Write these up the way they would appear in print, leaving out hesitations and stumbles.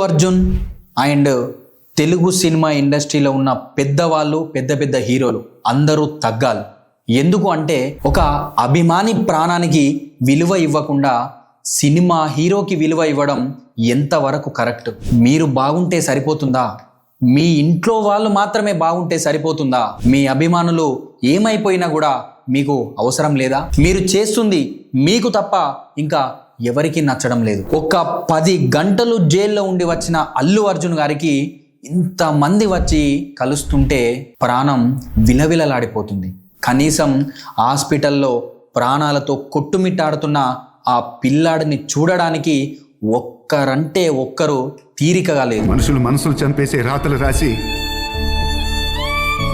Arjun and Telugu cinema ఇండస్ట్రీలో ఉన్న పెద్దవాళ్ళు పెద్ద పెద్ద హీరోలు అందరూ తగ్గాలి. ఎందుకు అంటే ఒక అభిమాని ప్రాణానికి విలువ ఇవ్వకుండా సినిమా హీరోకి విలువ ఇవ్వడం ఎంతవరకు కరెక్ట్? మీరు బాగుంటే సరిపోతుందా? మీ ఇంట్లో వాళ్ళు మాత్రమే బాగుంటే సరిపోతుందా? మీ అభిమానులు ఏమైపోయినా కూడా మీకు అవసరం లేదా? మీరు చేస్తుంది మీకు తప్ప ఇంకా ఎవరికి నచ్చడం లేదు. ఒక 10 గంటలు జైల్లో ఉండి వచ్చిన అల్లు అర్జున్ గారికి ఇంతమంది వచ్చి కలుస్తుంటే ప్రాణం విలవిలలాడిపోతుంది. కనీసం హాస్పిటల్లో ప్రాణాలతో కొట్టుమిట్టాడుతున్న ఆ పిల్లాడిని చూడడానికి ఒక్కరంటే ఒక్కరు తీరికగా లేదు. మనసులు చంపేసే రాతలు రాసి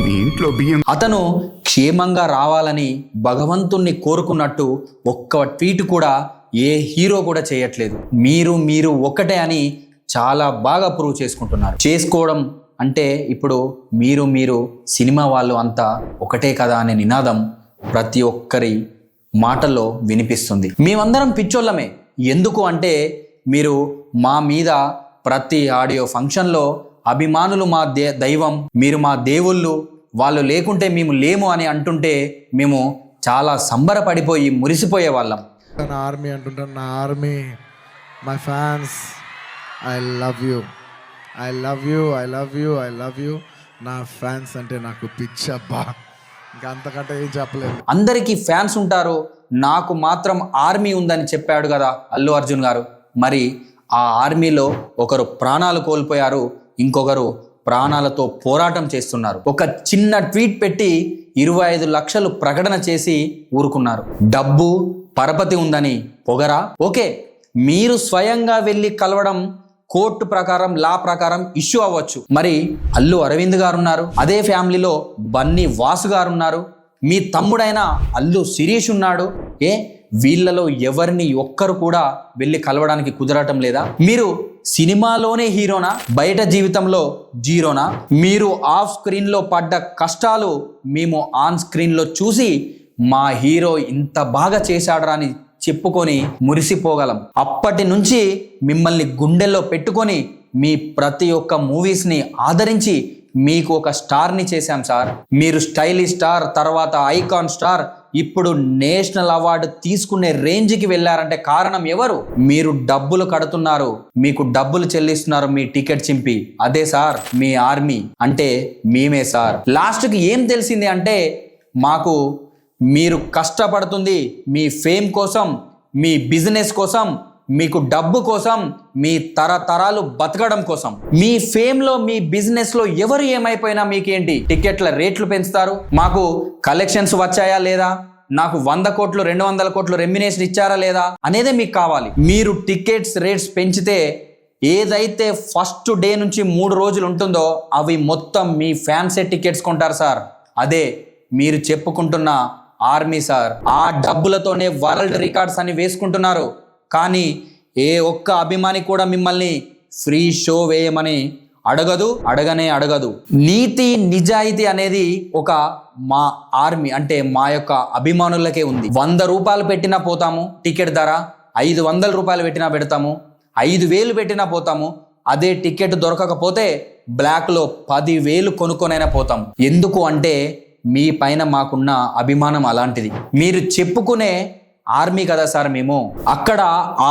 మీ ఇంట్లో బియ్యం. అతను క్షేమంగా రావాలని భగవంతుణ్ణి కోరుకున్నట్టు ఒక్క ట్వీట్ కూడా ఏ హీరో కూడా చేయట్లేదు. మీరు ఒక్కటే అని చాలా బాగా ప్రూవ్ చేసుకుంటున్నారు. చేసుకోవడం అంటే ఇప్పుడు మీరు సినిమా వాళ్ళు అంతా ఒకటే కదా అనే నినాదం ప్రతి ఒక్కరి మాటల్లో వినిపిస్తుంది. మేమందరం పిచ్చోళ్ళమే. ఎందుకు అంటే మీరు మా మీద ప్రతి ఆడియో ఫంక్షన్లో అభిమానులు మా దైవం, మీరు మా దేవుళ్ళు, వాళ్ళు లేకుంటే మేము లేము అని అంటుంటే మేము చాలా సంబరపడిపోయి మురిసిపోయే వాళ్ళం. నా ఆర్మీ అంటుంటాను, నా army, my fans, I love you, I love you, I love you, I love you. నా ఫ్యాన్స్ అంటే నాకు పిచ్చబ్బా, ఇంకా అంతకంటే ఏం చెప్పలేదు. అందరికీ ఫ్యాన్స్ ఉంటారు, నాకు మాత్రం ఆర్మీ ఉందని చెప్పాడు కదా అల్లు అర్జున్ గారు. మరి ఆ ఆర్మీలో ఒకరు ప్రాణాలు కోల్పోయారు, ఇంకొకరు ప్రాణాలతో పోరాటం చేస్తున్నారు. ఒక చిన్న ట్వీట్ పెట్టి 25 లక్షలు ప్రకటన చేసి ఊరుకున్నారు. డబ్బు పరపతి ఉందని పొగరా? ఓకే, మీరు స్వయంగా వెళ్ళి కలవడం కోర్టు ప్రకారం, లా ప్రకారం ఇష్యూ అవ్వచ్చు. మరి అల్లు అరవింద్ గారు ఉన్నారు, అదే ఫ్యామిలీలో బన్నీ వాసు గారు ఉన్నారు, మీ తమ్ముడైన అల్లు శిరీష్ ఉన్నాడు. వీళ్ళలో ఎవరిని ఒక్కరు కూడా వెళ్ళి కలవడానికి కుదరటం లేదా? మీరు సినిమాలోనే హీరోనా, బయట జీవితంలో జీరోనా? మీరు ఆఫ్ స్క్రీన్లో పడ్డ కష్టాలు మేము ఆన్ స్క్రీన్లో చూసి మా హీరో ఇంత బాగా చేశాడరా అని చెప్పుకొని మురిసిపోగలం. అప్పటి నుంచి మిమ్మల్ని గుండెల్లో పెట్టుకొని మీ ప్రతి ఒక్క మూవీస్ని ఆదరించి మీకు ఒక స్టార్ని చేశాం సార్. మీరు స్టైలిష్ స్టార్, తర్వాత ఐకాన్ స్టార్, ఇప్పుడు నేషనల్ అవార్డు తీసుకునే రేంజ్కి వెళ్ళారంటే కారణం ఎవరు? మీరు డబ్బులు కడుతున్నారు, మీకు డబ్బులు చెల్లిస్తున్నారు మీ టికెట్ చింపి. అదే సార్ మీ ఆర్మీ అంటే మేమే సార్. లాస్ట్కి ఏం తెలిసింది అంటే మాకు మీరు కష్టపడుతుంది మీ ఫేమ్ కోసం, మీ బిజినెస్ కోసం, మీకు డబ్బు కోసం, మీ తరతరాలు బతకడం కోసం. మీ ఫేమ్లో, మీ బిజినెస్లో ఎవరు ఏమైపోయినా మీకేంటి? టికెట్ల రేట్లు పెంచుతారు, మాకు కలెక్షన్స్ వచ్చాయా లేదా, నాకు 100 కోట్లు 200 కోట్లు రెమ్యునేషన్ ఇచ్చారా లేదా అనేదే మీకు కావాలి. మీరు టికెట్స్ రేట్స్ పెంచితే ఏదైతే ఫస్ట్ డే నుంచి 3 రోజులు ఉంటుందో అవి మొత్తం మీ ఫ్యాన్సే టికెట్స్ కొంటారు సార్. అదే మీరు చెప్పుకుంటున్న ఆర్మీ సార్. ఆ డబ్బులతోనే వరల్డ్ రికార్డ్స్ అని వేసుకుంటున్నారు. కానీ ఏ ఒక్క అభిమాని కూడా మిమ్మల్ని ఫ్రీ షో వేయమని అడగదు. నీతి నిజాయితీ అనేది ఒక మా ఆర్మీ అంటే మా యొక్క అభిమానులకే ఉంది. 100 రూపాయలు పెట్టినా పోతాము టికెట్ ధర, 500 రూపాయలు పెట్టినా పెడతాము, 5,000 పెట్టినా పోతాము. అదే టికెట్ దొరకకపోతే బ్లాక్లో 10,000 కొనుక్కొనైనా పోతాం. ఎందుకు అంటే మీ పైన మాకున్న అభిమానం అలాంటిది. మీరు చెప్పుకునే ఆర్మీ కదా సార్ మేము. అక్కడ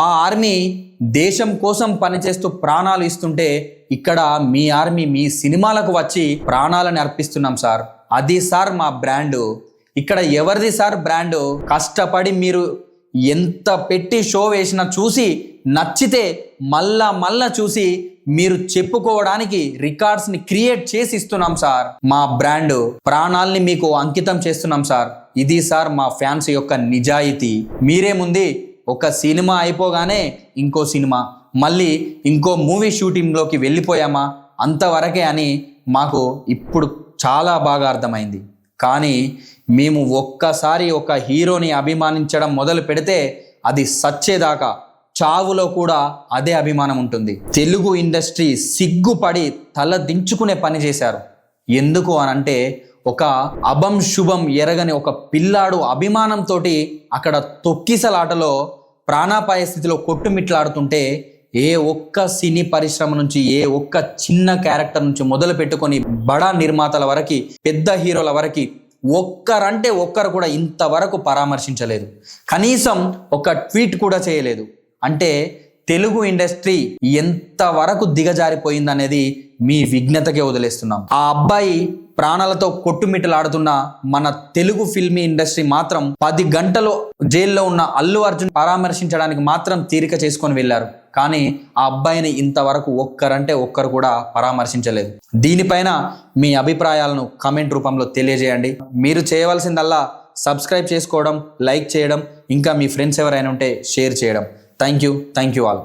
ఆ ఆర్మీ దేశం కోసం పనిచేస్తూ ప్రాణాలు ఇస్తుంటే ఇక్కడ మీ ఆర్మీ మీ సినిమాలకు వచ్చి ప్రాణాలను అర్పిస్తున్నాం సార్. అది సార్ మా బ్రాండు. ఇక్కడ ఎవరిది సార్ బ్రాండు? కష్టపడి మీరు ఎంత పెట్టి షో వేసినా చూసి నచ్చితే మళ్ళా చూసి మీరు చెప్పుకోవడానికి రికార్డ్స్ని క్రియేట్ చేసి ఇస్తున్నాం సార్. మా బ్రాండ్ ప్రాణాల్ని మీకు అంకితం చేస్తున్నాం సార్. ఇది సార్ మా ఫ్యాన్స్ యొక్క నిజాయితీ. మీరేముంది, ఒక సినిమా అయిపోగానే ఇంకో సినిమా, మళ్ళీ ఇంకో మూవీ షూటింగ్లోకి వెళ్ళిపోయామా అంతవరకే అని మాకు ఇప్పుడు చాలా బాగా అర్థమైంది. కానీ మేము ఒక్కసారి ఒక హీరోని అభిమానించడం మొదలు పెడితే అది సచ్చేదాకా చావులో కూడా అదే అభిమానం ఉంటుంది. తెలుగు ఇండస్ట్రీ సిగ్గుపడి తల దించుకునే పని చేశారు. ఎందుకు అనంటే ఒక అభం శుభం ఎరగని ఒక పిల్లాడు అభిమానంతో అక్కడ తొక్కిసలాటలో ప్రాణాపాయ స్థితిలో కొట్టుమిట్లాడుతుంటే ఏ ఒక్క సినీ పరిశ్రమ నుంచి ఏ ఒక్క చిన్న క్యారెక్టర్ నుంచి మొదలు పెట్టుకొని బడా నిర్మాతల వరకు పెద్ద హీరోల వరకు ఒక్కరంటే ఒక్కరు కూడా ఇంతవరకు పరామర్శించలేదు. కనీసం ఒక ట్వీట్ కూడా చేయలేదు. అంటే తెలుగు ఇండస్ట్రీ ఎంతవరకు దిగజారిపోయిందనేది మీ విజ్ఞతకే వదిలేస్తున్నాం. ఆ అబ్బాయి ప్రాణాలతో కొట్టుమిట్టలాడుతున్న మన తెలుగు ఫిల్మీ ఇండస్ట్రీ మాత్రం 10 గంటలు జైల్లో ఉన్న అల్లు అర్జున్ పరామర్శించడానికి మాత్రం తీరిక చేసుకొని వెళ్ళారు. కానీ ఆ అబ్బాయిని ఇంతవరకు ఒక్కరంటే ఒక్కరు కూడా పరామర్శించలేదు. దీనిపైన మీ అభిప్రాయాలను కామెంట్ రూపంలో తెలియజేయండి. మీరు చేయవలసిందల్లా సబ్స్క్రైబ్ చేసుకోవడం, లైక్ చేయడం, ఇంకా మీ ఫ్రెండ్స్ ఎవరైనా ఉంటే షేర్ చేయడం. Thank you all.